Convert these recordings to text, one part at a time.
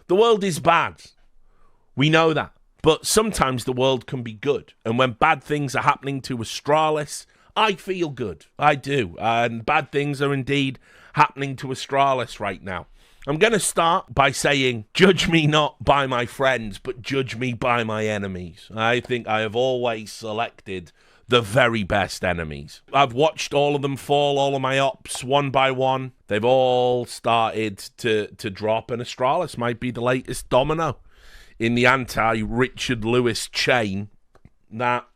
The world is bad. We know that. But sometimes the world can be good. And when bad things are happening to Astralis, I feel good. I do. And bad things are indeed happening to Astralis right now. I'm going to start by saying, judge me not by my friends, but judge me by my enemies. I think I have always selected the very best enemies. I've watched all of them fall, all of my ops, one by one. They've all started to drop, and Astralis might be the latest domino in the anti-Richard Lewis chain that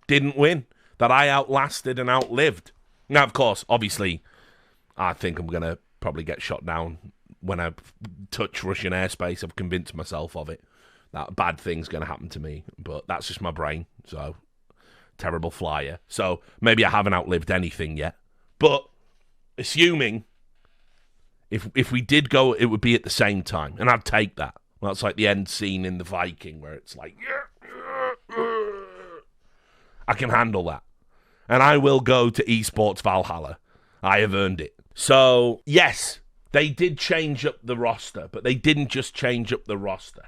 didn't win, that I outlasted and outlived. Now, of course, obviously, I think I'm going to probably get shot down when I touch Russian airspace. I've convinced myself of it, that a bad thing's going to happen to me, but that's just my brain, so terrible flyer. So maybe I haven't outlived anything yet, but assuming if we did go, it would be at the same time, and I'd take that. That's like the end scene in The Viking where it's like, I can handle that. And I will go to esports Valhalla. I have earned it. So, yes, they did change up the roster, but they didn't just change up the roster.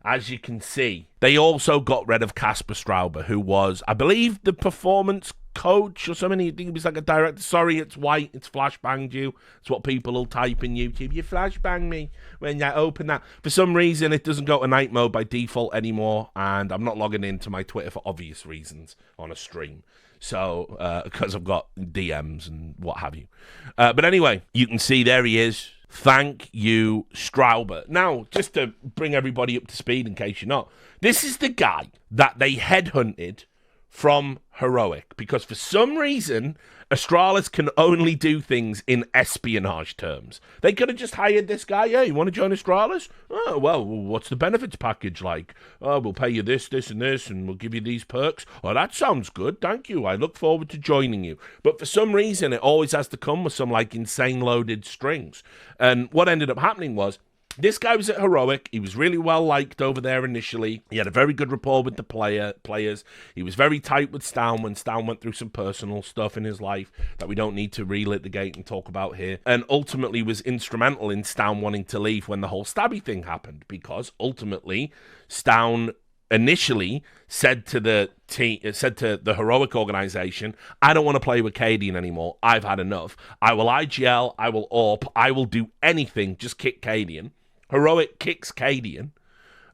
As you can see, they also got rid of Kasper Straube, who was, I believe, the performance coach or something. He was like a director. Sorry, it's white. It's flashbanged you. It's what people will type in YouTube. You flashbang me when you open that. For some reason, it doesn't go to night mode by default anymore, and I'm not logging into my Twitter for obvious reasons on a stream. So, because I've got DMs and what have you. But anyway, you can see there he is. Thank you, Straube. Now, just to bring everybody up to speed in case you're not, this is the guy that they headhunted from Heroic, because for some reason, Astralis can only do things in espionage terms. They could have just hired this guy. Yeah, you want to join Astralis? Oh, well, what's the benefits package like? Oh, we'll pay you this, this, and this, and we'll give you these perks. Oh, that sounds good. Thank you. I look forward to joining you. But for some reason, it always has to come with some, like, insane loaded strings. And what ended up happening was, this guy was at Heroic. He was really well liked over there initially. He had a very good rapport with the players. He was very tight with Stown when Stown went through some personal stuff in his life that we don't need to relitigate and talk about here. And ultimately was instrumental in Stown wanting to leave when the whole Stabby thing happened, because ultimately Stown initially said to the team, said to the Heroic organization, I don't want to play with Cadian anymore. I've had enough. I will IGL, I will AWP, I will do anything, just kick Cadian. Heroic kicks Cadian,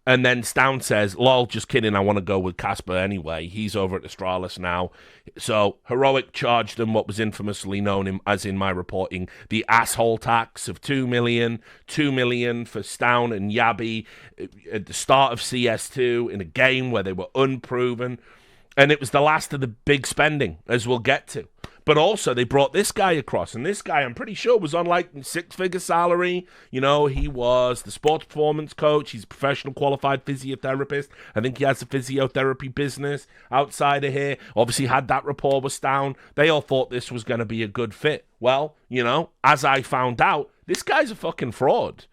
and then Stown says, lol, just kidding, I want to go with Kasper anyway. He's over at Astralis now. So Heroic charged them what was infamously known as in my reporting, the asshole tax of 2 million. 2 million for Stown and Yabby at the start of CS2 in a game where they were unproven. And it was the last of the big spending, as we'll get to. But also, they brought this guy across, and this guy, I'm pretty sure, was on, like, 6-figure salary. You know, he was the sports performance coach. He's a professional qualified physiotherapist. I think he has a physiotherapy business outside of here. Obviously had that rapport with Stown. They all thought this was going to be a good fit. Well, you know, as I found out, this guy's a fucking fraud.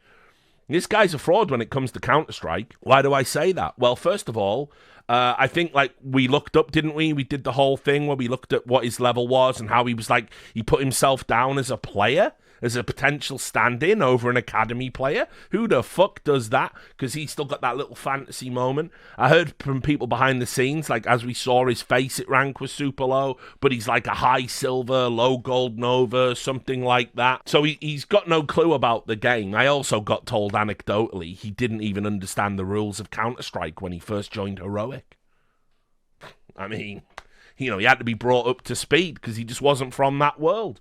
This guy's a fraud when it comes to Counter-Strike. Why do I say that? Well, first of all, I think, like, we looked up, didn't we? We did the whole thing where we looked at what his level was and how he was, like, he put himself down as a player, as a potential stand-in over an academy player. Who the fuck does that? Because he's still got that little fantasy moment. I heard from people behind the scenes, like, as we saw, his Faceit rank was super low, but he's like a high silver, low gold Nova, something like that. So he's got no clue about the game. I also got told anecdotally he didn't even understand the rules of Counter-Strike when he first joined Heroic. I mean, you know, he had to be brought up to speed because he just wasn't from that world.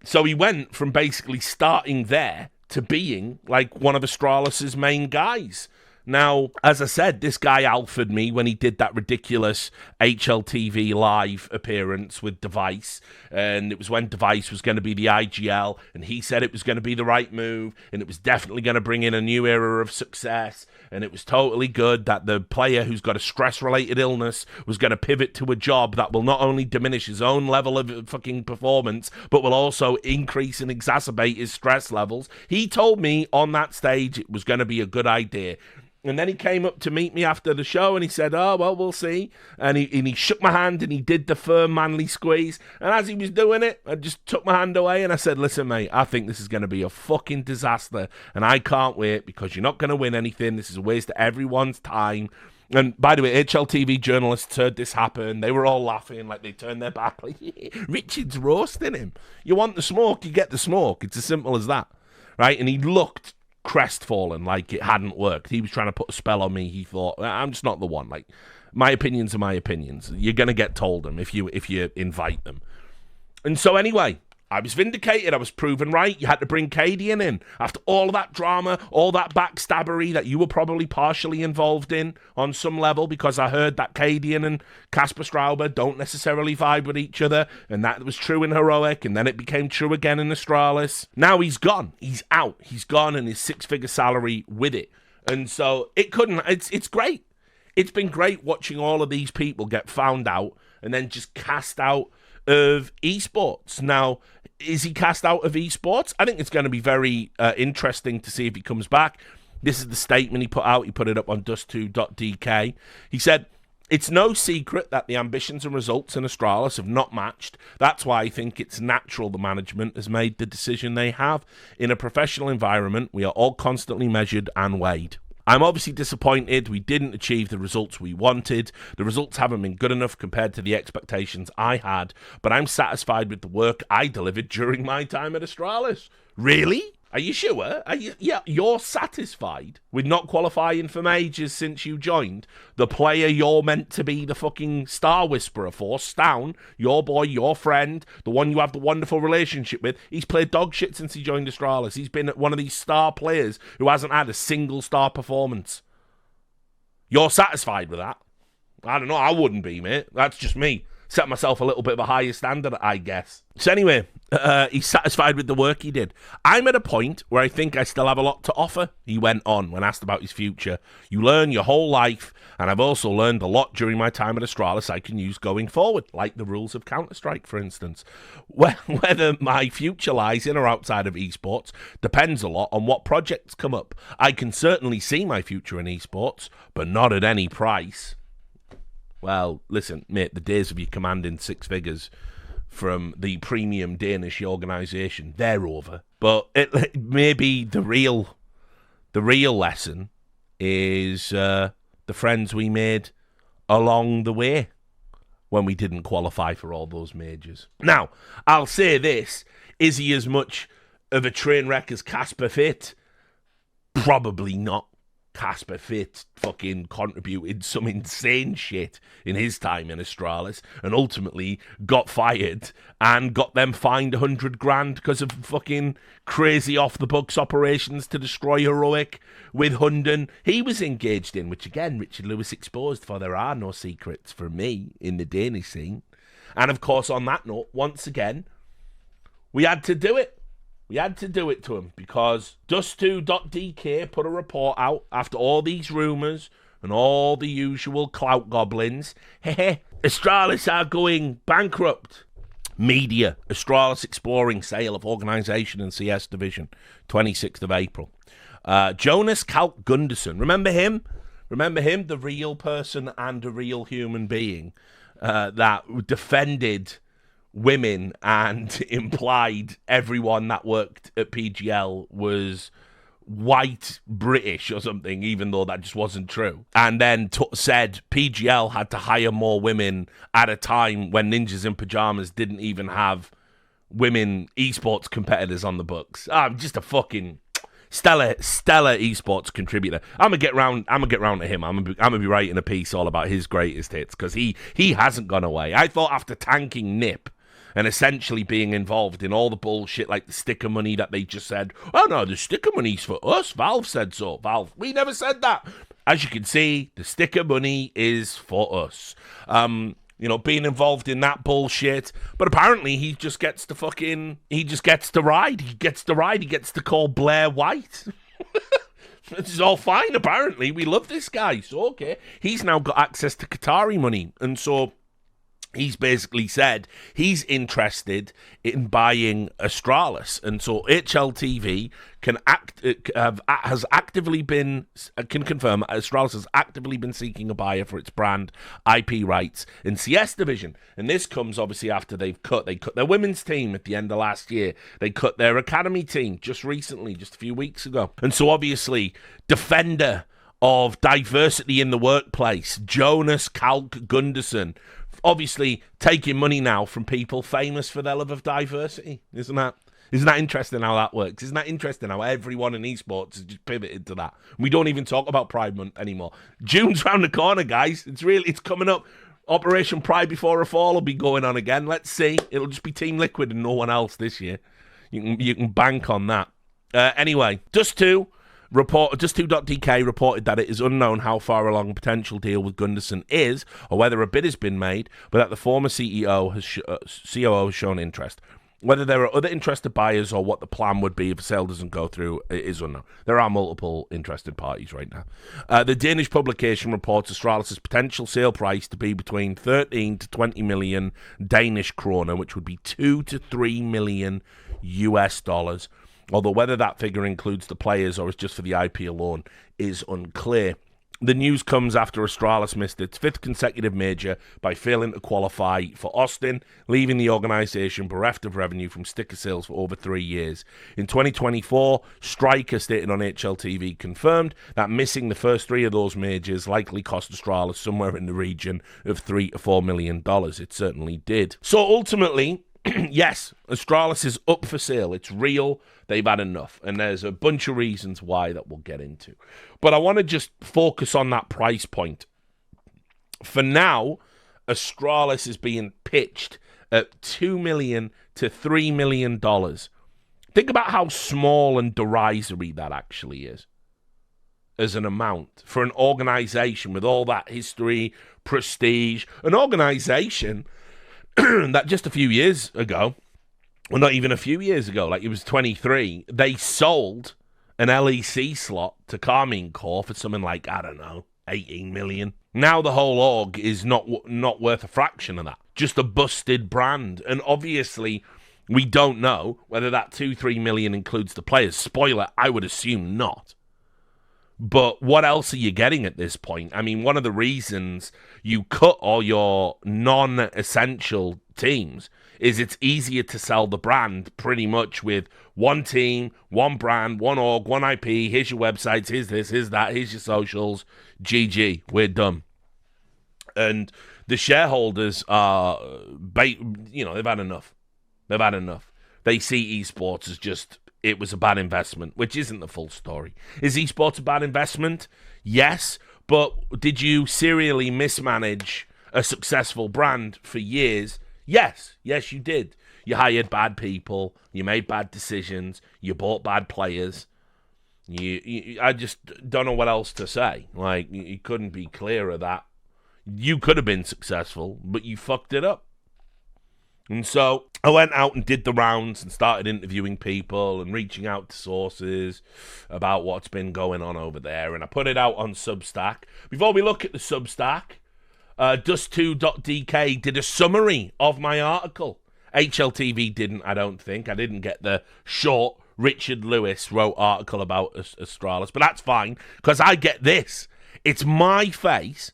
So he went from basically starting there to being like one of Astralis's main guys. Now, as I said, this guy alphaed me when he did that ridiculous HLTV live appearance with Device, and it was when Device was going to be the IGL, and he said it was going to be the right move, and it was definitely going to bring in a new era of success, and it was totally good that the player who's got a stress-related illness was going to pivot to a job that will not only diminish his own level of fucking performance, but will also increase and exacerbate his stress levels. He told me on that stage it was going to be a good idea. And then he came up to meet me after the show and he said, oh, well, we'll see. And he shook my hand and he did the firm manly squeeze. And as he was doing it, I just took my hand away and I said, listen, mate, I think this is going to be a fucking disaster. And I can't wait because you're not going to win anything. This is a waste of everyone's time. And by the way, HLTV journalists heard this happen. They were all laughing, like they turned their back, like, Richard's roasting him. You want the smoke, you get the smoke. It's as simple as that, right? And he looked crestfallen, like it hadn't worked. He was trying to put a spell on me. He thought, I'm just not the one. Like, my opinions are my opinions. You're going to get told them if you invite them. And so anyway, I was vindicated. I was proven right. You had to bring Cadian in. After all of that drama, all that backstabbery that you were probably partially involved in on some level, because I heard that Cadian and Casper Straube don't necessarily vibe with each other, and that was true in Heroic, and then it became true again in Astralis. Now he's gone. He's out. He's gone, and his six-figure salary with it. And so it's great. It's been great watching all of these people get found out and then just cast out of esports. Now, is he cast out of esports? I think it's going to be very interesting to see if he comes back. This is the statement he put out. He put it up on dust2.dk. He said, it's no secret that the ambitions and results in Astralis have not matched. That's why I think it's natural the management has made the decision they have. In a professional environment, we are all constantly measured and weighed. I'm obviously disappointed we didn't achieve the results we wanted. The results haven't been good enough compared to the expectations I had, but I'm satisfied with the work I delivered during my time at Astralis. Really? Are you sure? Yeah, you're satisfied with not qualifying for majors since you joined? The player you're meant to be the fucking star whisperer for, Stown, your boy, your friend, the one you have the wonderful relationship with, he's played dog shit since he joined Astralis. He's been one of these star players who hasn't had a single star performance. You're satisfied with that? I don't know, I wouldn't be, mate. That's just me. Set myself a little bit of a higher standard, I guess. So anyway, he's satisfied with the work he did. I'm at a point where I think I still have a lot to offer, he went on when asked about his future. You learn your whole life, and I've also learned a lot during my time at Astralis I can use going forward, like the rules of Counter-Strike, for instance. Whether my future lies in or outside of esports depends a lot on what projects come up. I can certainly see my future in esports, but not at any price. Well, listen, mate, the days of you commanding six figures from the premium Danish organisation, they're over. But maybe the real lesson is the friends we made along the way when we didn't qualify for all those majors. Now, I'll say this, is he as much of a train wreck as Casper Fit? Probably not. Casper Fit fucking contributed some insane shit in his time in Astralis and ultimately got fired and got them fined 100 grand because of fucking crazy off-the-books operations to destroy Heroic with Hunden he was engaged in, which again, Richard Lewis exposed, for there are no secrets for me in the Danish scene. And of course, on that note, once again, we had to do it. We had to do it to him because dust2.dk put a report out after all these rumours and all the usual clout goblins. Astralis are going bankrupt. Media, Astralis exploring sale of organisation and CS division, 26th of April. Jonas Kalk Gunderson, remember him? Remember him? The real person and a real human being that defended women and implied everyone that worked at PGL was white British or something, even though that just wasn't true. And then said PGL had to hire more women at a time when Ninjas in Pajamas didn't even have women esports competitors on the books. I'm just a fucking stellar esports contributor. I'm gonna get round to him. I'm gonna be writing a piece all about his greatest hits because he hasn't gone away. I thought after tanking Nip and essentially being involved in all the bullshit like the sticker money that they just said, oh no, the sticker money's for us. Valve said so. Valve, we never said that. As you can see, the sticker money is for us. Being involved in that bullshit. But apparently he just gets to ride. He gets to ride. He gets to call Blair white. This is all fine, apparently. We love this guy. So, okay. He's now got access to Qatari money. And so he's basically said he's interested in buying Astralis, and so HLTV can confirm Astralis has actively been seeking a buyer for its brand IP rights in CS division, and this comes obviously after they cut their women's team at the end of last year. They cut their academy team just recently, just a few weeks ago, and so obviously defender of diversity in the workplace, Jonas Kalk Gunderson, obviously taking money now from people famous for their love of diversity. Isn't that interesting how that works? Isn't that interesting how everyone in esports has just pivoted to that? We don't even talk about Pride Month anymore. June's round the corner, guys. It's coming up. Operation Pride Before a Fall will be going on again. Let's see. It'll just be Team Liquid and no one else this year. You can bank on that. Anyway, Just2.dk reported that it is unknown how far along a potential deal with Gunderson is, or whether a bid has been made, but that the former COO has shown interest. Whether there are other interested buyers or what the plan would be if a sale doesn't go through is unknown. There are multiple interested parties right now. The Danish publication reports Astralis' potential sale price to be between 13 to 20 million Danish kroner, which would be 2 to 3 million US dollars. Although whether that figure includes the players or is just for the IP alone is unclear. The news comes after Astralis missed its 5th consecutive major by failing to qualify for Austin, leaving the organisation bereft of revenue from sticker sales for over 3 years. In 2024, Striker, stated on HLTV, confirmed that missing the first 3 of those majors likely cost Astralis somewhere in the region of $3 to $4 million. It certainly did. So ultimately, yes, Astralis is up for sale. It's real. They've had enough. And there's a bunch of reasons why that we'll get into. But I want to just focus on that price point. For now, Astralis is being pitched at $2 million to $3 million. Think about how small and derisory that actually is as an amount for an organization with all that history, prestige, an organization that just a few years ago, well, not even a few years ago, like it was 23, they sold an LEC slot to Carmine Corp for something like, I don't know, 18 million. Now the whole org is not worth a fraction of that. Just a busted brand. And obviously, we don't know whether that 2-3 million includes the players. Spoiler, I would assume not. But what else are you getting at this point? I mean, one of the reasons you cut all your non-essential teams is it's easier to sell the brand pretty much with one team, one brand, one org, one IP. Here's your websites, here's this, here's that, here's your socials. GG, we're done. And the shareholders are, they've had enough. They've had enough. They see esports as just, it was a bad investment, which isn't the full story. Is esports a bad investment? Yes, but did you serially mismanage a successful brand for years? Yes, you did. You hired bad people, you made bad decisions, you bought bad players. I just don't know what else to say. Like, you couldn't be clearer that you could have been successful, but you fucked it up. And so I went out and did the rounds and started interviewing people and reaching out to sources about what's been going on over there. And I put it out on Substack. Before we look at the Substack, Dust2.dk did a summary of my article. HLTV didn't, I don't think. I didn't get the short Richard Lewis wrote article about Astralis, but that's fine because I get this. It's my face,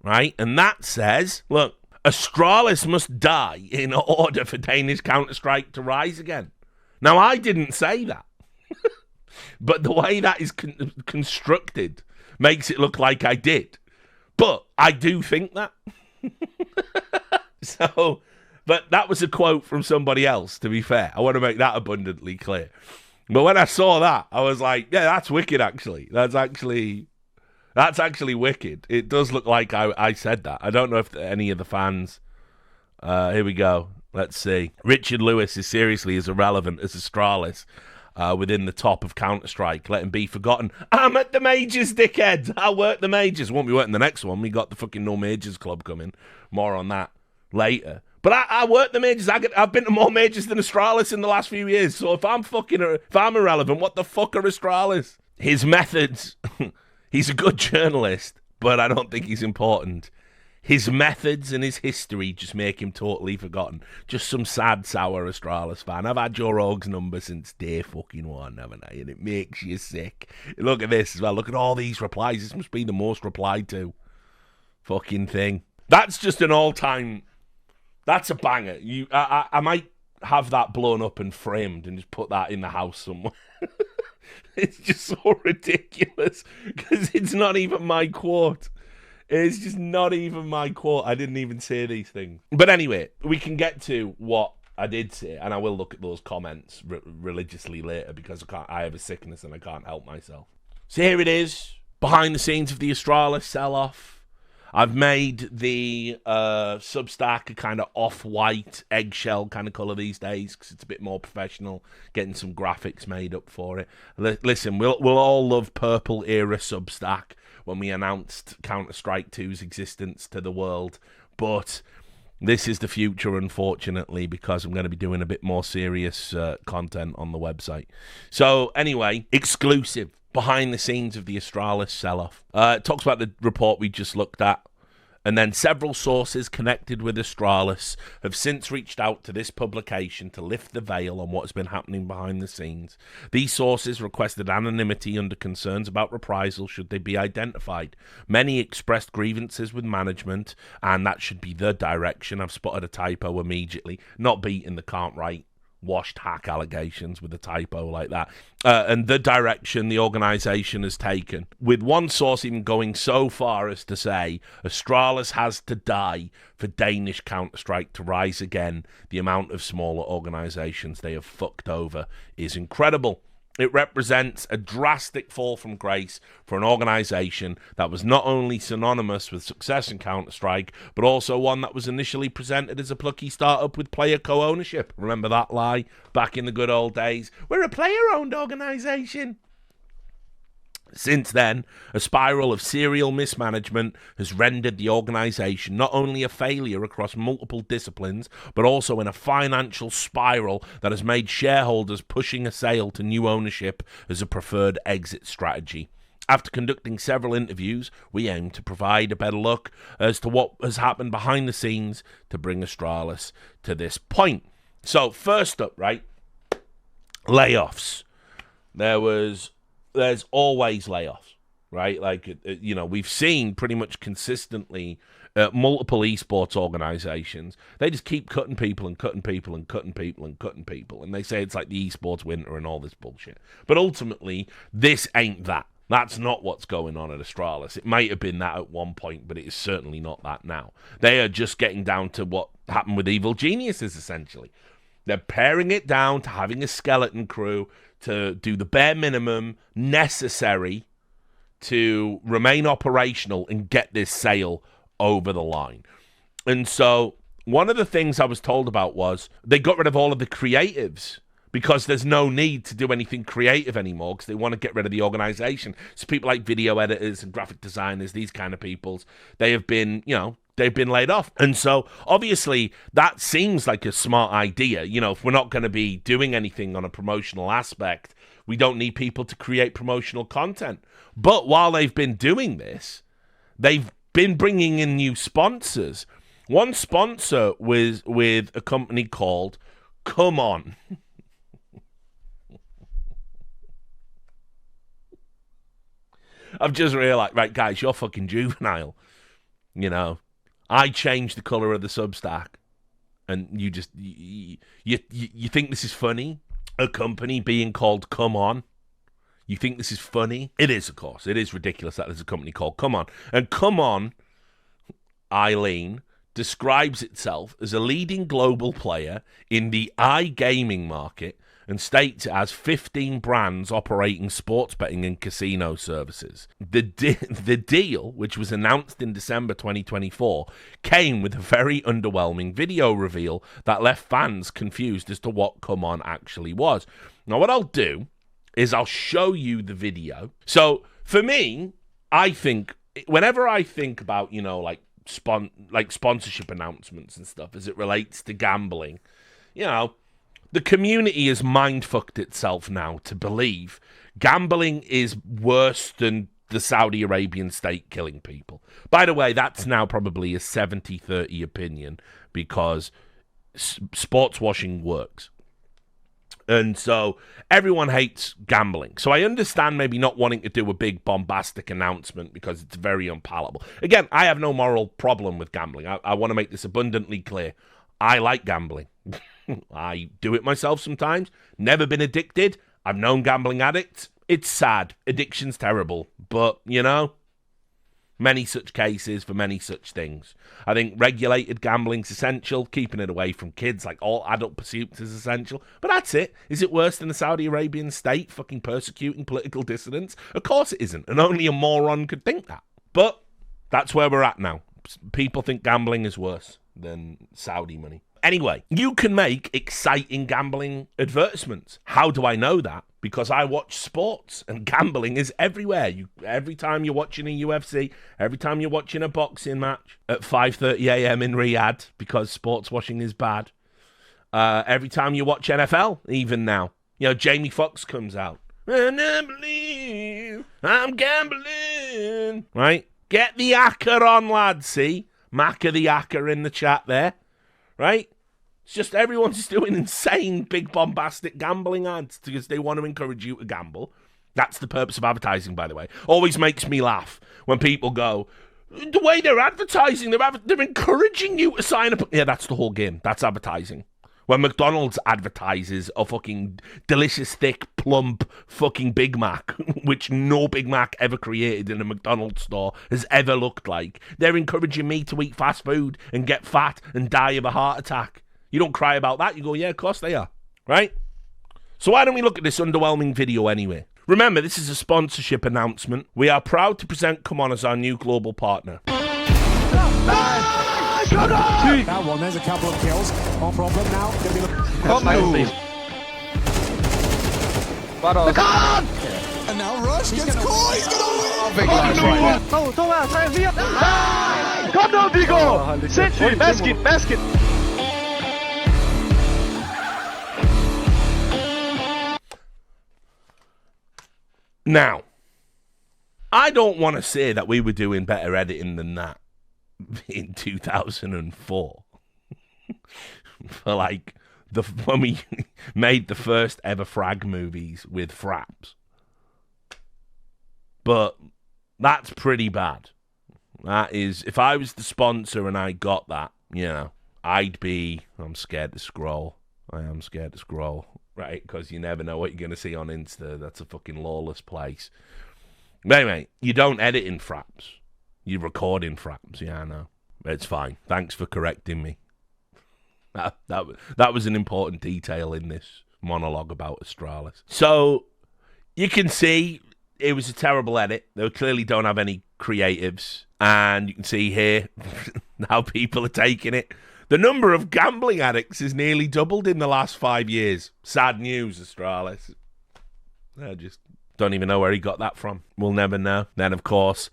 right? And that says, look, Astralis must die in order for Danish Counter-Strike to rise again. Now, I didn't say that. But the way that is constructed makes it look like I did. But I do think that. But that was a quote from somebody else, to be fair. I want to make that abundantly clear. But when I saw that, I was like, yeah, that's wicked, actually. That's actually wicked. It does look like I said that. I don't know if any of the fans... here we go. Let's see. Richard Lewis is seriously as irrelevant as Astralis within the top of Counter-Strike. Let him be forgotten. I'm at the majors, dickhead. I'll work the majors. Won't be working the next one. We got the fucking No Majors Club coming. More on that later. But I work the majors. I've been to more majors than Astralis in the last few years. So if I'm irrelevant, what the fuck are Astralis? His methods... He's a good journalist, but I don't think he's important. His methods and his history just make him totally forgotten. Just some sad, sour Astralis fan. I've had Joe Rogan's number since day fucking one, haven't I? And it makes you sick. Look at this as well. Look at all these replies. This must be the most replied to fucking thing. That's just an all-time... That's a banger. I might have that blown up and framed and just put that in the house somewhere. It's just so ridiculous because it's not even my quote. It's just not even my quote. I didn't even say these things. But anyway, we can get to what I did say, and I will look at those comments religiously later because I have a sickness and I can't help myself. So here it is, behind the scenes of the Astralis sell-off. I've made the Substack a kind of off-white, eggshell kind of colour these days because it's a bit more professional, getting some graphics made up for it. Listen, we'll all love purple-era Substack when we announced Counter-Strike 2's existence to the world, but this is the future, unfortunately, because I'm going to be doing a bit more serious content on the website. So, anyway, exclusive. Behind the scenes of the Astralis sell-off. It talks about the report we just looked at. And then several sources connected with Astralis have since reached out to this publication to lift the veil on what's been happening behind the scenes. These sources requested anonymity under concerns about reprisal should they be identified. Many expressed grievances with management, and that should be the direction. I've spotted a typo immediately. Not beating the can't write washed hack allegations with a typo like that, and the direction the organisation has taken, with one source even going so far as to say Astralis has to die for Danish Counter-Strike to rise again. The amount of smaller organisations they have fucked over is incredible. It represents a drastic fall from grace for an organisation that was not only synonymous with success in Counter-Strike, but also one that was initially presented as a plucky startup with player co-ownership. Remember that lie back in the good old days? We're a player-owned organisation. Since then, a spiral of serial mismanagement has rendered the organisation not only a failure across multiple disciplines, but also in a financial spiral that has made shareholders pushing a sale to new ownership as a preferred exit strategy. After conducting several interviews, we aim to provide a better look as to what has happened behind the scenes to bring Astralis to this point. So, first up, right, layoffs. There's always layoffs, right? Like, you know, we've seen pretty much consistently multiple esports organizations. They just keep cutting people and cutting people and cutting people and cutting people. And they say it's like the esports winter and all this bullshit. But ultimately, this ain't that. That's not what's going on at Astralis. It might have been that at one point, but it is certainly not that now. They are just getting down to what happened with Evil Geniuses, essentially. They're paring it down to having a skeleton crew to do the bare minimum necessary to remain operational and get this sale over the line. And so one of the things I was told about was they got rid of all of the creatives because there's no need to do anything creative anymore because they want to get rid of the organization. So people like video editors and graphic designers, these kind of peoples, they have been, you know, they've been laid off. And so, obviously, that seems like a smart idea. You know, if we're not going to be doing anything on a promotional aspect, we don't need people to create promotional content. But while they've been doing this, they've been bringing in new sponsors. One sponsor was with a company called Come On. I've just realized, right, guys, you're fucking juvenile. You know, I changed the color of the Substack, and you just you think this is funny? A company being called Come On. You think this is funny? It is, of course. It is ridiculous that there's a company called Come On. And Come On, Eileen, describes itself as a leading global player in the iGaming market and states it has 15 brands operating sports betting and casino services. The deal, which was announced in December 2024, came with a very underwhelming video reveal that left fans confused as to what Come On actually was. Now, what I'll do is I'll show you the video. So, for me, I think, whenever I think about, you know, like sponsorship announcements and stuff as it relates to gambling, you know, the community has mind-fucked itself now to believe gambling is worse than the Saudi Arabian state killing people. By the way, that's now probably a 70-30 opinion because sports washing works. And so everyone hates gambling. So I understand maybe not wanting to do a big bombastic announcement because it's very unpalatable. Again, I have no moral problem with gambling. I want to make this abundantly clear. I like gambling. I do it myself sometimes. Never been addicted. I've known gambling addicts. It's sad. Addiction's terrible. But, you know, many such cases for many such things. I think regulated gambling's essential. Keeping it away from kids, like all adult pursuits, is essential. But that's it. Is it worse than the Saudi Arabian state fucking persecuting political dissidents? Of course it isn't. And only a moron could think that. But that's where we're at now. People think gambling is worse than Saudi money. Anyway, you can make exciting gambling advertisements. How do I know that? Because I watch sports and gambling is everywhere. Every time you're watching a UFC, every time you're watching a boxing match at 5:30 a.m. in Riyadh, because sports washing is bad. Every time you watch NFL, even now, you know, Jamie Foxx comes out. And I believe I'm gambling. Right? Get the hacker on, lads. See? Macca the hacker in the chat there. Right? It's just everyone's doing insane, big, bombastic gambling ads because they want to encourage you to gamble. That's the purpose of advertising, by the way. Always makes me laugh when people go, the way they're advertising, they're encouraging you to sign up. Yeah, that's the whole game. That's advertising. When McDonald's advertises a fucking delicious, thick, plump fucking Big Mac, which no Big Mac ever created in a McDonald's store has ever looked like, they're encouraging me to eat fast food and get fat and die of a heart attack. You don't cry about that. You go, yeah, of course they are. Right? So why don't we look at this underwhelming video anyway? Remember, this is a sponsorship announcement. We are proud to present Come On as our new global partner. That one, there's a couple of kills. No problem now. And now Rush gets caught. He's gonna win. Kom nu, Viggo! Sindssygt! Basket! Now, I don't want to say that we were doing better editing than that in 2004. For like when we made the first ever frag movies with fraps. But that's pretty bad. That is, if I was the sponsor and I got that, you know, I'm scared to scroll. I am scared to scroll. Right, because you never know what you're going to see on Insta. That's a fucking lawless place. But anyway, you don't edit in fraps. You record in fraps. Yeah, I know. It's fine. Thanks for correcting me. That was an important detail in this monologue about Astralis. So, you can see it was a terrible edit. They clearly don't have any creatives. And you can see here how people are taking it. The number of gambling addicts has nearly doubled in the last 5 years. Sad news, Astralis. I just don't even know where he got that from. We'll never know. Then, of course,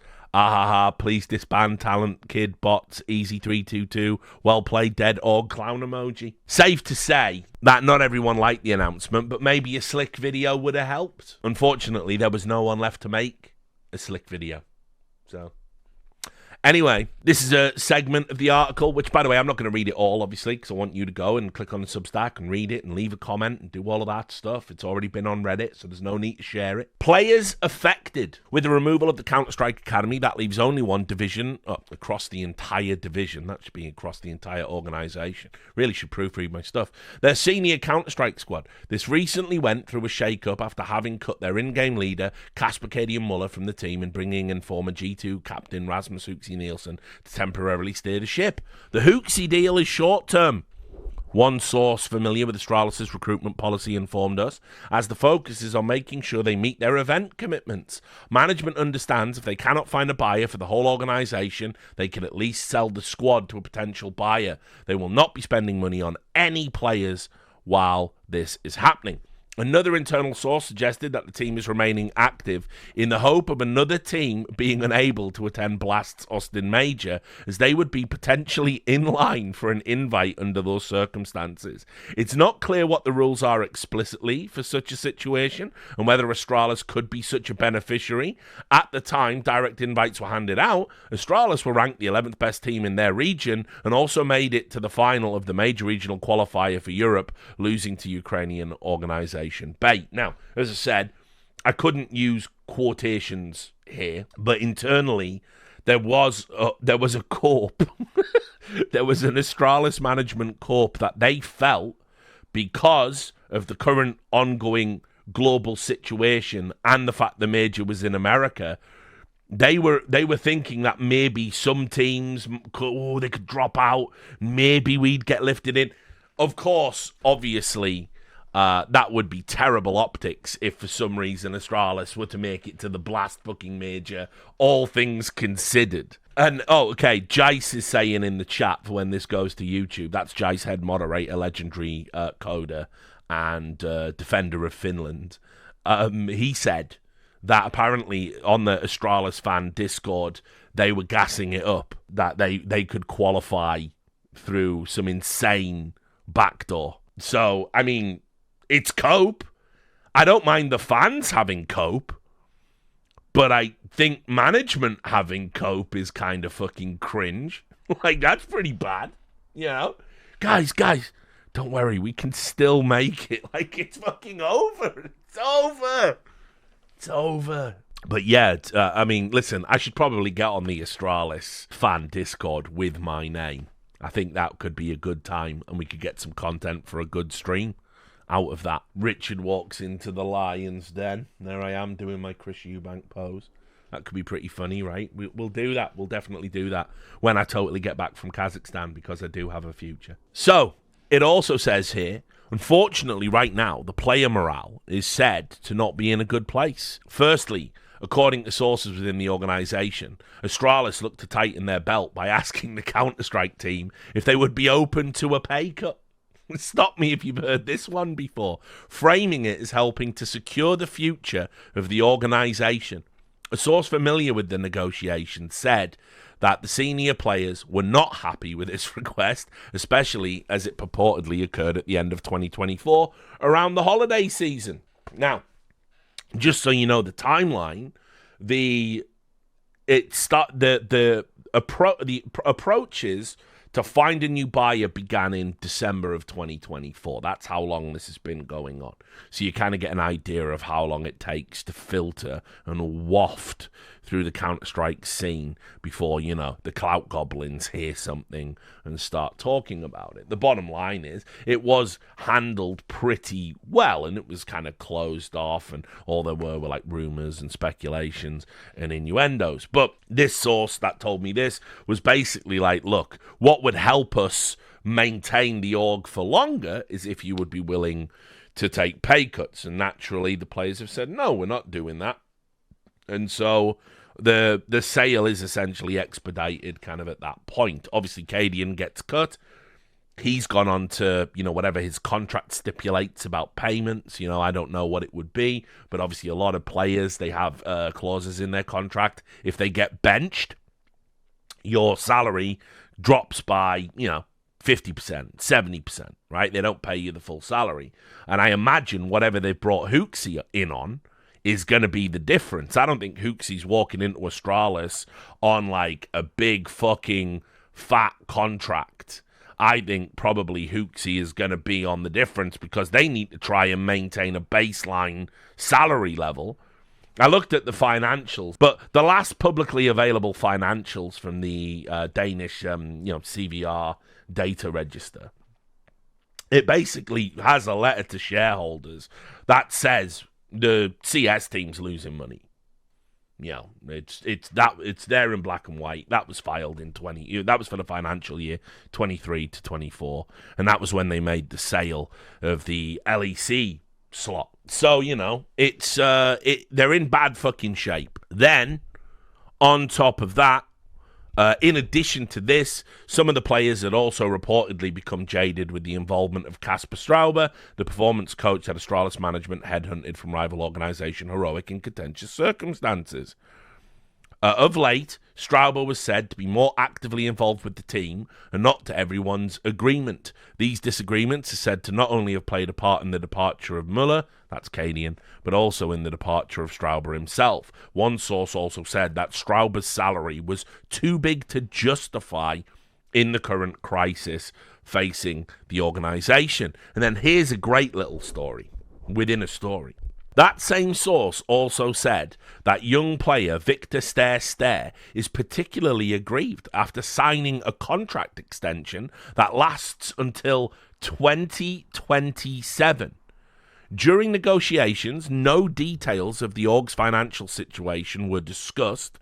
please disband talent, kid, bots, easy322, well played, dead, org, clown emoji. Safe to say that not everyone liked the announcement, but maybe a slick video would have helped. Unfortunately, there was no one left to make a slick video. So... anyway, this is a segment of the article, which, by the way, I'm not going to read it all, obviously, because I want you to go and click on the Substack and read it and leave a comment and do all of that stuff. It's already been on Reddit, so there's no need to share it. Players affected. With the removal of the Counter-Strike Academy, that leaves only one division across the entire division. That should be across the entire organisation. Really should proofread my stuff. Their senior Counter-Strike squad. This recently went through a shake-up after having cut their in-game leader, Casper Cadian Muller, from the team and bringing in former G2 captain Rasmus Huxi Nielsen to temporarily steer the ship. The Huxi deal is short-term. One source familiar with Astralis' recruitment policy informed us, as the focus is on making sure they meet their event commitments. Management understands if they cannot find a buyer for the whole organisation, they can at least sell the squad to a potential buyer. They will not be spending money on any players while this is happening. Another internal source suggested that the team is remaining active in the hope of another team being unable to attend Blast's Austin Major, as they would be potentially in line for an invite under those circumstances. It's not clear what the rules are explicitly for such a situation and whether Astralis could be such a beneficiary. At the time direct invites were handed out, Astralis were ranked the 11th best team in their region and also made it to the final of the major regional qualifier for Europe, losing to Ukrainian organization Bait. Now, as I said, I couldn't use quotations here, but internally there was a corp. There was an Astralis management corp that they felt, because of the current ongoing global situation and the fact the major was in America, they were thinking that maybe some teams they could drop out, maybe we'd get lifted in. Of course, obviously, that would be terrible optics if for some reason Astralis were to make it to the Blast fucking major, all things considered. And, Jace is saying in the chat for when this goes to YouTube, that's Jace, head moderator, legendary coder, and defender of Finland. He said that apparently on the Astralis fan Discord, they were gassing it up, that they could qualify through some insane backdoor. So, I mean, it's cope. I don't mind the fans having cope, but I think management having cope is kind of fucking cringe. Like, that's pretty bad, you know? Guys, don't worry, we can still make it. Like, it's fucking over. It's over. But yeah, listen, I should probably get on the Astralis fan Discord with my name. I think that could be a good time, and we could get some content for a good stream out of that. Richard walks into the lion's den. There I am doing my Chris Eubank pose. That could be pretty funny, right? We'll do that. We'll definitely do that when I totally get back from Kazakhstan, because I do have a future. So, it also says here, unfortunately right now, the player morale is said to not be in a good place. Firstly, according to sources within the organisation, Astralis looked to tighten their belt by asking the Counter-Strike team if they would be open to a pay cut. Stop me if you've heard this one before. Framing it as helping to secure the future of the organisation. A source familiar with the negotiations said that the senior players were not happy with this request, especially as it purportedly occurred at the end of 2024, around the holiday season. Now, just so you know the timeline, the approaches to find a new buyer began in December of 2024. That's how long this has been going on. So you kind of get an idea of how long it takes to filter and waft through the Counter-Strike scene before, the clout goblins hear something and start talking about it. The bottom line is, it was handled pretty well, and it was kind of closed off, and all there were like rumors and speculations and innuendos. But this source that told me this was basically like, look, what would help us maintain the org for longer is if you would be willing to take pay cuts. And naturally, the players have said, no, we're not doing that. And so the sale is essentially expedited kind of at that point. Obviously, Cadian gets cut. He's gone on to, whatever his contract stipulates about payments. I don't know what it would be. But obviously, a lot of players, they have clauses in their contract. If they get benched, your salary drops by, 50%, 70%, right? They don't pay you the full salary. And I imagine whatever they've brought Hooksy in on is going to be the difference. I don't think Hooksy's walking into Astralis on like a big fucking fat contract. I think probably Hooksy is going to be on the difference because they need to try and maintain a baseline salary level. I looked at the financials, but the last publicly available financials from the Danish, CVR data register, it basically has a letter to shareholders that says the CS team's losing money. It's there in black and white. That was filed in that was for the financial year 23 to 24, and that was when they made the sale of the LEC slot. So, they're in bad fucking shape. Then, on top of that, In addition to this, some of the players had also reportedly become jaded with the involvement of Kasper Straube, the performance coach at Astralis Management, headhunted from rival organisation Heroic in contentious circumstances. Of late, Straube was said to be more actively involved with the team and not to everyone's agreement. These disagreements are said to not only have played a part in the departure of Müller, that's Canadian, but also in the departure of Straube himself. One source also said that Straube's salary was too big to justify in the current crisis facing the organisation. And then here's a great little story within a story. That same source also said that young player Victor Ster is particularly aggrieved after signing a contract extension that lasts until 2027. During negotiations, no details of the org's financial situation were discussed,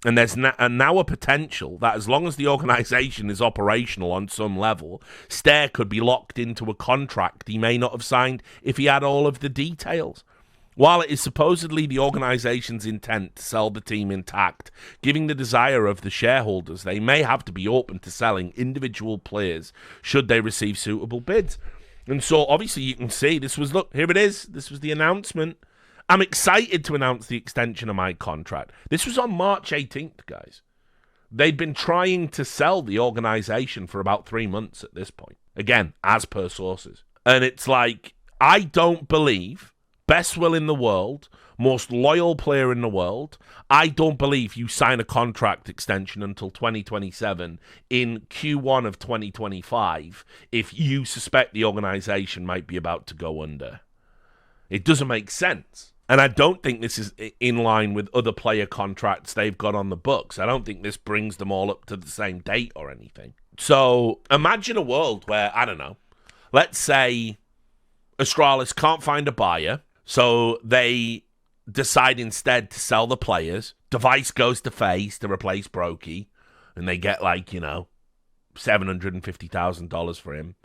and there's now a potential that as long as the organisation is operational on some level, Ster could be locked into a contract he may not have signed if he had all of the details. While it is supposedly the organisation's intent to sell the team intact, given the desire of the shareholders, they may have to be open to selling individual players should they receive suitable bids. And so, obviously, you can see this was, look, here it is. This was the announcement. I'm excited to announce the extension of my contract. This was on March 18th, guys. They'd been trying to sell the organisation for about 3 months at this point. Again, as per sources. And it's like, I don't believe... best will in the world, most loyal player in the world. I don't believe you sign a contract extension until 2027 in Q1 of 2025 if you suspect the organization might be about to go under. It doesn't make sense. And I don't think this is in line with other player contracts they've got on the books. I don't think this brings them all up to the same date or anything. So imagine a world where, I don't know, let's say Astralis can't find a buyer. So they decide instead to sell the players. Device goes to FaZe to replace Brokey. And they get $750,000 for him.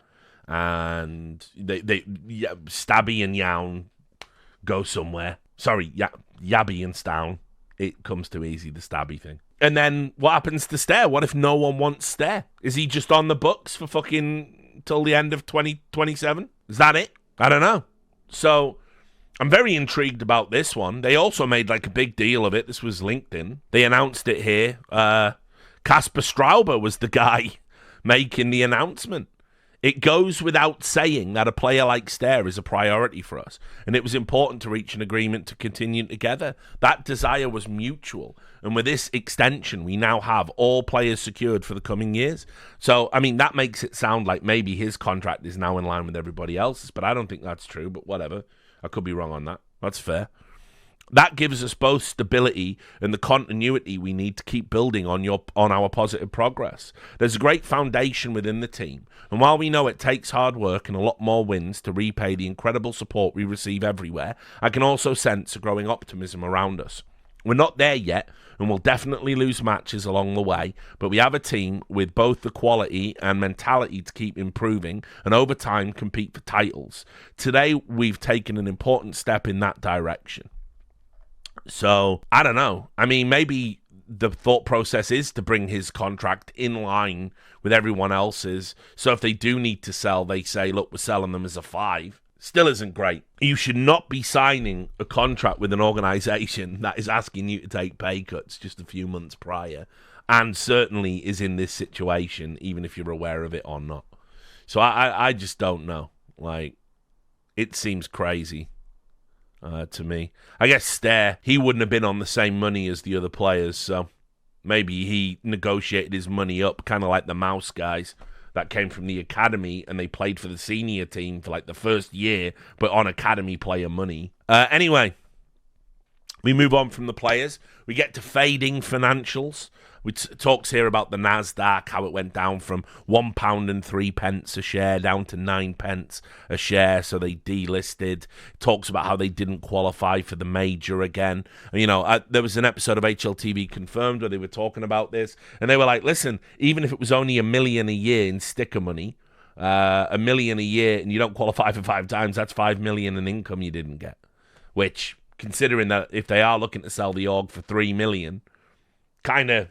And Stabby and Yawn go somewhere. Sorry, Yabby and Stown. It comes too easy, the Stabby thing. And then what happens to Ster? What if no one wants Ster? Is he just on the books for fucking till the end of 2027? Is that it? I don't know. So... I'm very intrigued about this one. They also made a big deal of it. This was LinkedIn. They announced it here. Kasper Straube was the guy making the announcement. It goes without saying that a player like Ster is a priority for us, and it was important to reach an agreement to continue together. That desire was mutual, and with this extension, we now have all players secured for the coming years. So, I mean, that makes it sound like maybe his contract is now in line with everybody else's, but I don't think that's true, but whatever. I could be wrong on that. That's fair. That gives us both stability and the continuity we need to keep building on our positive progress. There's a great foundation within the team, and while we know it takes hard work and a lot more wins to repay the incredible support we receive everywhere, I can also sense a growing optimism around us. We're not there yet, and we'll definitely lose matches along the way, but we have a team with both the quality and mentality to keep improving and over time compete for titles. Today, we've taken an important step in that direction. So, I don't know. I mean, maybe the thought process is to bring his contract in line with everyone else's. So if they do need to sell, they say, look, we're selling them as a 5. Still isn't great. You should not be signing a contract with an organisation that is asking you to take pay cuts just a few months prior, and certainly is in this situation, even if you're aware of it or not. So I just don't know. It seems crazy to me. I guess Ster, he wouldn't have been on the same money as the other players, so maybe he negotiated his money up, kind of like the Mouse guys that came from the academy, and they played for the senior team for the first year, but on academy player money. Anyway, we move on from the players. We get to fading financials. We talks here about the Nasdaq, how it went down from £1.03 a share down to 9 pence a share, so they delisted. Talks about how they didn't qualify for the major again. There was an episode of HLTV Confirmed where they were talking about this, and they were like, listen, even if it was only $1 million a year in sticker money, $1 million a year, and you don't qualify for 5 times, that's $5 million in income you didn't get. Which, considering that if they are looking to sell the org for $3 million, kind of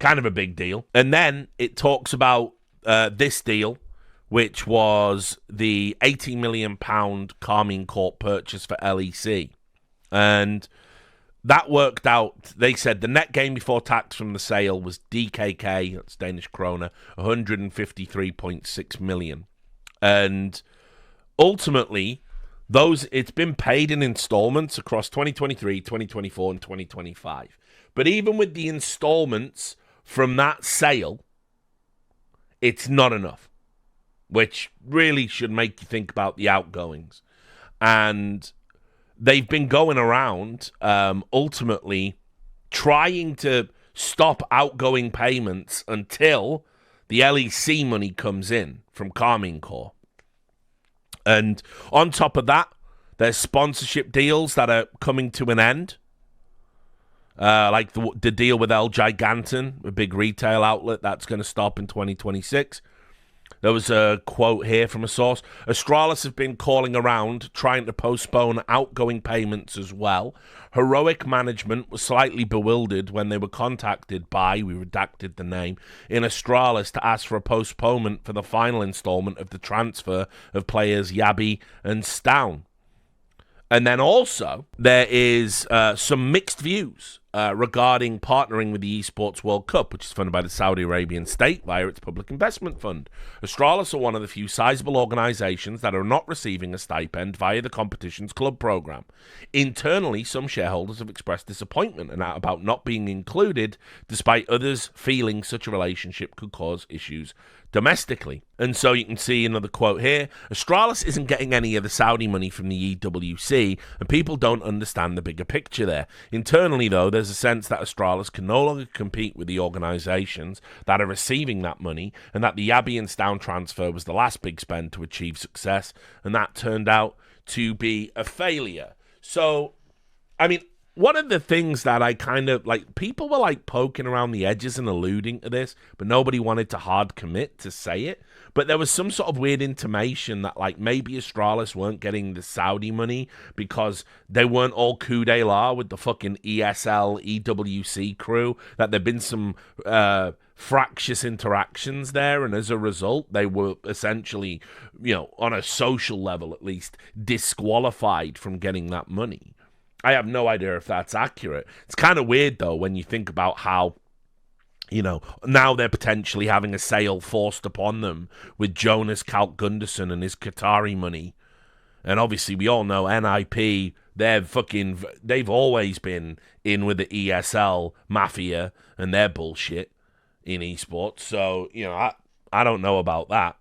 Kind of a big deal. And then it talks about this deal, which was the £80 million Carmine Court purchase for LEC. And that worked out. They said the net gain before tax from the sale was DKK, that's Danish kroner, 153.6 million. And ultimately, it's been paid in installments across 2023, 2024, and 2025. But even with the installments from that sale, it's not enough, which really should make you think about the outgoings. And they've been going around, ultimately, trying to stop outgoing payments until the LEC money comes in from Carmine Corp. And on top of that, there's sponsorship deals that are coming to an end. Like the deal with El Giganten, a big retail outlet, that's going to stop in 2026. There was a quote here from a source. Astralis have been calling around, trying to postpone outgoing payments as well. Heroic management was slightly bewildered when they were contacted by, we redacted the name, in Astralis to ask for a postponement for the final installment of the transfer of players Yabi and Stown. And then also, there is some mixed views regarding partnering with the Esports World Cup, which is funded by the Saudi Arabian state via its public investment fund. Astralis are one of the few sizable organizations that are not receiving a stipend via the competition's club program. Internally, some shareholders have expressed disappointment about not being included, despite others feeling such a relationship could cause issues domestically. And so you can see another quote here. Astralis isn't getting any of the Saudi money from the EWC, and people don't understand the bigger picture there. Internally, though, there's a sense that Astralis can no longer compete with the organizations that are receiving that money, and that the Yabi and Stown transfer was the last big spend to achieve success, and that turned out to be a failure. So, I mean, one of the things that I kind of, like, people were, like, poking around the edges and alluding to this, but nobody wanted to hard commit to say it. But there was some sort of weird intimation that, like, maybe Astralis weren't getting the Saudi money because they weren't all coup d'etat with the fucking ESL, EWC crew, that there'd been some fractious interactions there, and as a result, they were essentially, you know, on a social level at least, disqualified from getting that money. I have no idea if that's accurate. It's kind of weird, though, when you think about how, you know, now they're potentially having a sale forced upon them with Jonas Kalk Gunderson and his Qatari money. And obviously, we all know NIP, they've always been in with the ESL mafia and their bullshit in esports. So, you know, I don't know about that.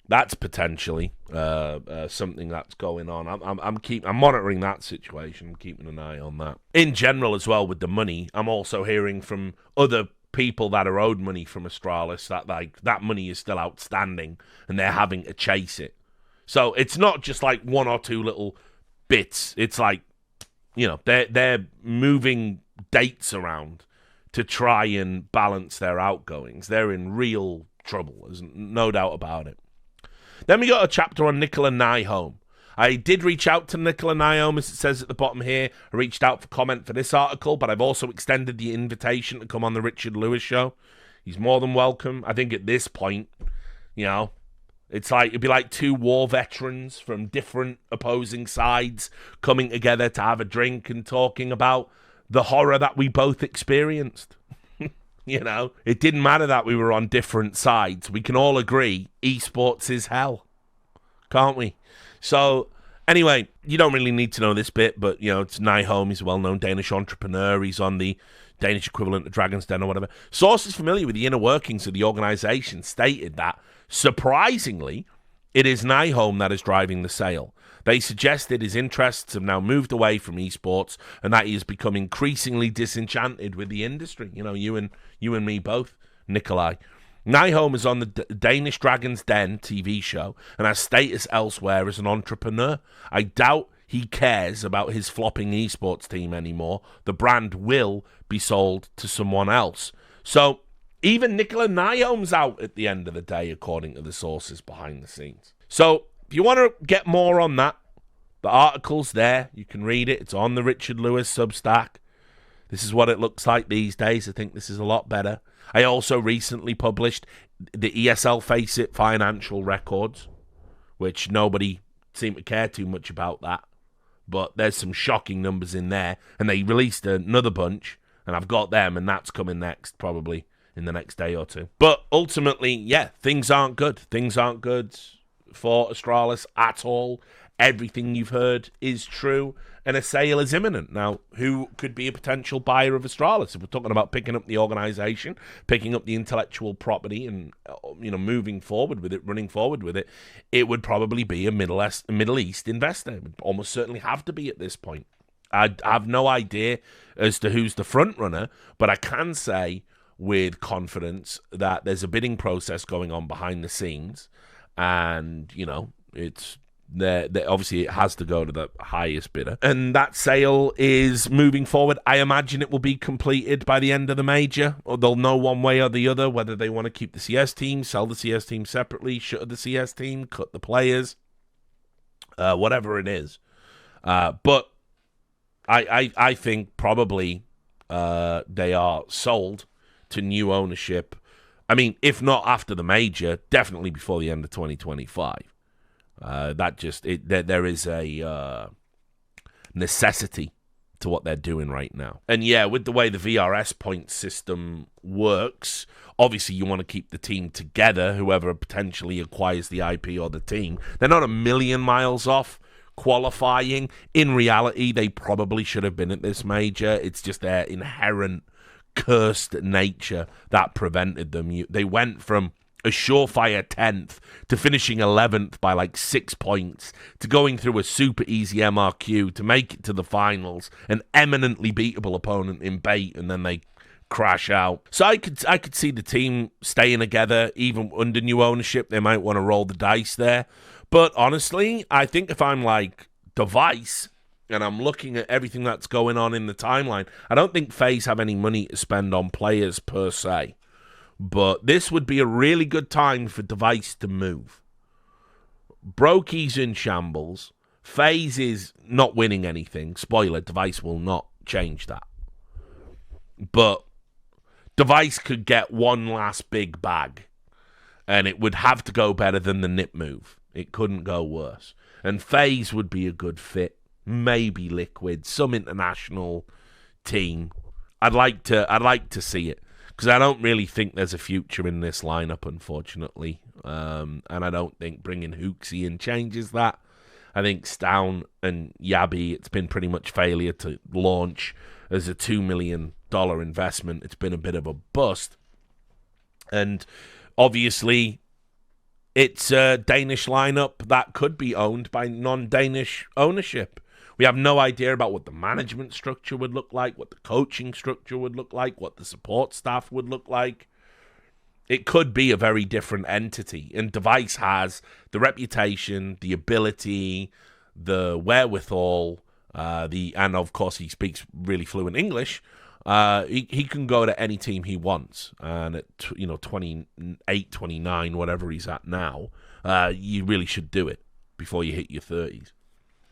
That's potentially something that's going on. I'm monitoring that situation. I'm keeping an eye on that. In general, as well, with the money, I'm also hearing from other people that are owed money from Astralis that, like, that money is still outstanding and they're having to chase it. So it's not just like one or two little bits. It's like, you know, they're moving dates around to try and balance their outgoings. They're in real trouble. There's no doubt about it. Then we got a chapter on Nikolaj Nyholm. I did reach out to Nikolaj Nyholm, as it says at the bottom here. I reached out for comment for this article, but I've also extended the invitation to come on the Richard Lewis show. He's more than welcome. I think at this point, you know, it's like, it'd be like two war veterans from different opposing sides coming together to have a drink and talking about the horror that we both experienced. You know, it didn't matter that we were on different sides. We can all agree esports is hell, can't we? So, anyway, you don't really need to know this bit, but, you know, it's Nyholm. He's a well-known Danish entrepreneur. He's on the Danish equivalent of Dragon's Den or whatever. Sources familiar with the inner workings of the organization stated that, surprisingly, it is Nyholm that is driving the sale. They suggested his interests have now moved away from esports and that he has become increasingly disenchanted with the industry. You know, you and me both, Nikolaj. Nyholm is on the Danish Dragon's Den TV show and has status elsewhere as an entrepreneur. I doubt he cares about his flopping esports team anymore. The brand will be sold to someone else. So even Nikolaj Nyholm's out at the end of the day, according to the sources behind the scenes. So if you want to get more on that, the article's there. You can read it. It's on the Richard Lewis Substack. This is what it looks like these days. I think this is a lot better. I also recently published the ESL Face It financial records, which nobody seemed to care too much about that. But there's some shocking numbers in there. And they released another bunch, and I've got them, and that's coming next, probably in the next day or two. But ultimately, yeah, things aren't good. Things aren't good for Astralis at all. Everything you've heard is true, and a sale is imminent. Now, who could be a potential buyer of Astralis? If we're talking about picking up the organization, picking up the intellectual property, and moving forward with it, running forward with it, it would probably be a Middle East investor. It would almost certainly have to be at this point. I have no idea as to who's the front runner, but I can say with confidence that there's a bidding process going on behind the scenes, and it's there. Obviously, it has to go to the highest bidder, and that sale is moving forward. I imagine it will be completed by the end of the major, or they'll know one way or the other whether they want to keep the CS team, sell the CS team separately, shutter the CS team, cut the players, whatever it is. But I think probably they are sold to new ownership. I mean, if not after the major, definitely before the end of 2025. There is a necessity to what they're doing right now. And yeah, with the way the VRS point system works, obviously you want to keep the team together, whoever potentially acquires the IP or the team. They're not a million miles off qualifying. In reality, they probably should have been at this major. It's just their inherent cursed nature that prevented them. They went from a surefire 10th to finishing 11th by like 6 points, to going through a super easy MRQ to make it to the finals, an eminently beatable opponent in bait, and then they crash out. So I could see the team staying together even under new ownership. They might want to roll the dice there. But honestly, I think if I'm like Device and I'm looking at everything that's going on in the timeline, I don't think FaZe have any money to spend on players per se. But this would be a really good time for Device to move. Brokey's in shambles. FaZe is not winning anything. Spoiler, Device will not change that. But Device could get one last big bag, and it would have to go better than the NIP move. It couldn't go worse. And FaZe would be a good fit. Maybe Liquid, some international team. I'd like to see it, because I don't really think there's a future in this lineup, unfortunately. And I don't think bringing Hooksy in changes that. I think Stown and Yabi, it's been pretty much failure to launch as a $2 million investment. It's been a bit of a bust. And obviously, it's a Danish lineup that could be owned by non-Danish ownership. We have no idea about what the management structure would look like, what the coaching structure would look like, what the support staff would look like. It could be a very different entity. And Device has the reputation, the ability, the wherewithal, and of course he speaks really fluent English. He can go to any team he wants, and at 28, 29, whatever he's at now, you really should do it before you hit your 30s.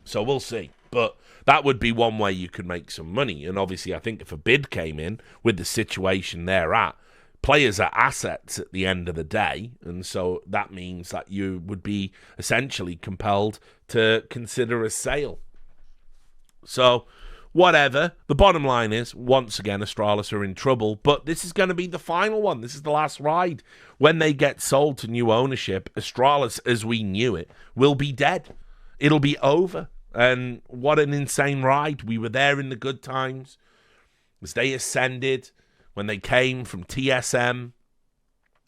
So we'll see. But that would be one way you could make some money. And obviously, I think if a bid came in with the situation they're at, players are assets at the end of the day. And so that means that you would be essentially compelled to consider a sale. So whatever. The bottom line is, once again, Astralis are in trouble. But this is going to be the final one. This is the last ride. When they get sold to new ownership, Astralis, as we knew it, will be dead. It'll be over. And what an insane ride. We were there in the good times as they ascended, when they came from TSM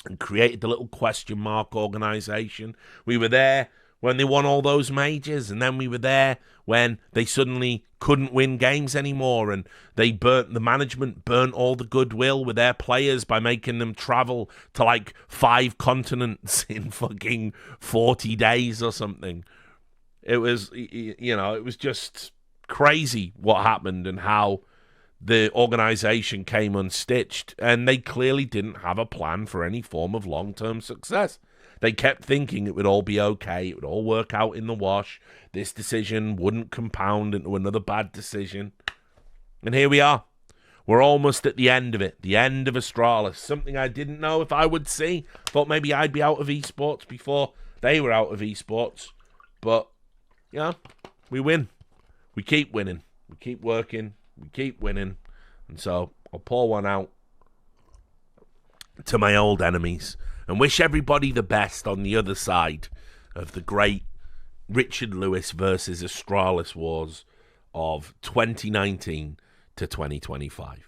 and created the little question mark organization. We were there when they won all those majors, and then we were there when they suddenly couldn't win games anymore, and the management burnt all the goodwill with their players by making them travel to like 5 continents in fucking 40 days or something. It was, it was just crazy what happened and how the organization came unstitched, and they clearly didn't have a plan for any form of long-term success. They kept thinking it would all be okay, it would all work out in the wash, this decision wouldn't compound into another bad decision. And here we are. We're almost at the end of it. The end of Astralis. Something I didn't know if I would see. Thought maybe I'd be out of esports before they were out of esports. But, yeah, we win. We keep winning. We keep working. We keep winning. And so I'll pour one out to my old enemies and wish everybody the best on the other side of the great Richard Lewis versus Astralis wars of 2019 to 2025.